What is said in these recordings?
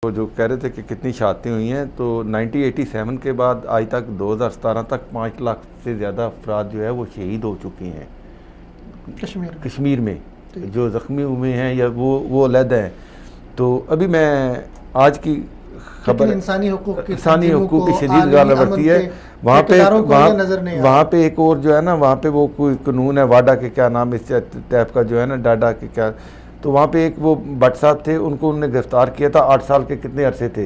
वो जो कह रहे थे कि कितनी शहादतें हुई हैं, तो 1987 के बाद आज तक 2017 तक 5 लाख से ज़्यादा अफराद जो है वो शहीद हो चुके हैं कश्मीर में। जो ज़ख्मी हुए हैं या वो अलग हैं। तो अभी मैं आज की खबर इंसानी हकूक़ की शदीद गालिब बढ़ती है। वहाँ पे एक और जो है ना, वहाँ पे वो कोई कानून है वाडा के क्या नाम इस टाइप का जो है ना, डाडा के क्या, तो वहाँ पे एक वो भट्ट साहब थे, उनको उन्होंने गिरफ्तार किया था। 8 साल के कितने अरसे थे,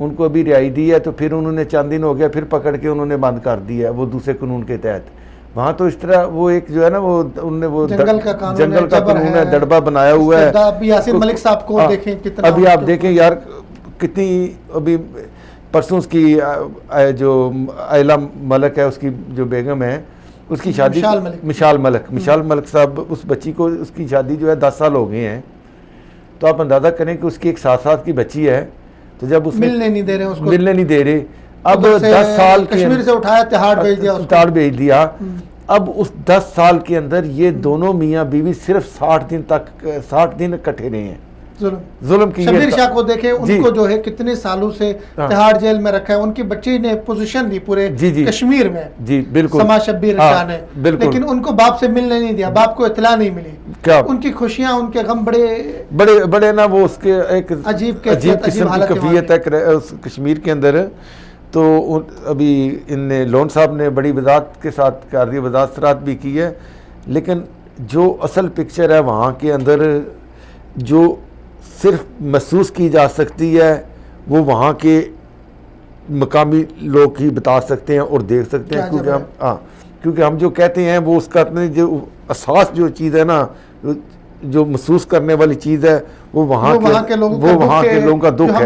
उनको अभी रिहाई दी है। तो फिर उन्होंने चंद दिन हो गया, फिर पकड़ के उन्होंने बंद कर दिया है वो दूसरे कानून के तहत। वहाँ तो इस तरह वो एक जो है ना, वो उनने वो जंगल का कानून है, दड़बा बनाया हुआ है। अभी यासीन मलिक साहब को देखें कितना, अभी आप देखें यार कितनी, अभी परसों उसकी जो आयला मलिक है, उसकी जो बेगम है, उसकी शादी मिशाल मलिक साहब, उस बच्ची को, उसकी शादी जो है 10 साल हो गए हैं। तो आप अंदाज़ा करें कि उसकी एक 7 साल की बच्ची है। तो जब उसने मिलने नहीं दे रहे अब 10 साल कश्मीर से उठाया, तिहाड़ भेज दिया। अब उस 10 साल के अंदर ये दोनों मियाँ बीवी सिर्फ 60 दिन इकट्ठे रहे हैं। जुल्म की। शब्बीर शाह को देखें, उनको जो है कितने सालों से तिहाड़ जेल में रखा है। उनकी बच्ची ने पोजीशन दी पूरे कश्मीर में। जी बिल्कुल, समा शब्बीर शाह ने, लेकिन उनको बाप से मिलने नहीं दिया, बाप को इत्तला नहीं मिली। क्या उनकी खुशियां, उनके गम बड़े ना, वो उसके एक अजीब किस्म की कैफियत है उस कश्मीर के अंदर। तो अभी इनने लोन साहब ने बड़ी वजाहत के साथ कार्य वजाहत सराहत भी की है, लेकिन जो असल पिक्चर है वहाँ के अंदर जो सिर्फ महसूस की जा सकती है, वो वहाँ के मकामी लोग ही बता सकते हैं और देख सकते हैं। क्योंकि हम जो कहते हैं वो उसका जो असास जो चीज़ है ना, जो महसूस करने वाली चीज़ है, वो वहाँ के लोगों का दुख है,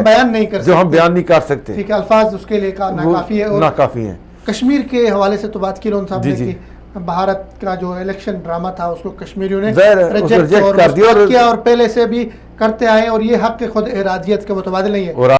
जो हम बयान नहीं कर सकते। ठीक है, अल्फाज उसके लिए नाकाफी है। कश्मीर के हवाले से तो बात की लोन साहब ने कि भारत का जो इलेक्शन ड्रामा था उसको कश्मीरियों ने रिजेक्ट कर दिया और पहले से भी करते आए, और ये हक के खुद इरादियत के मुतबादिल नहीं है।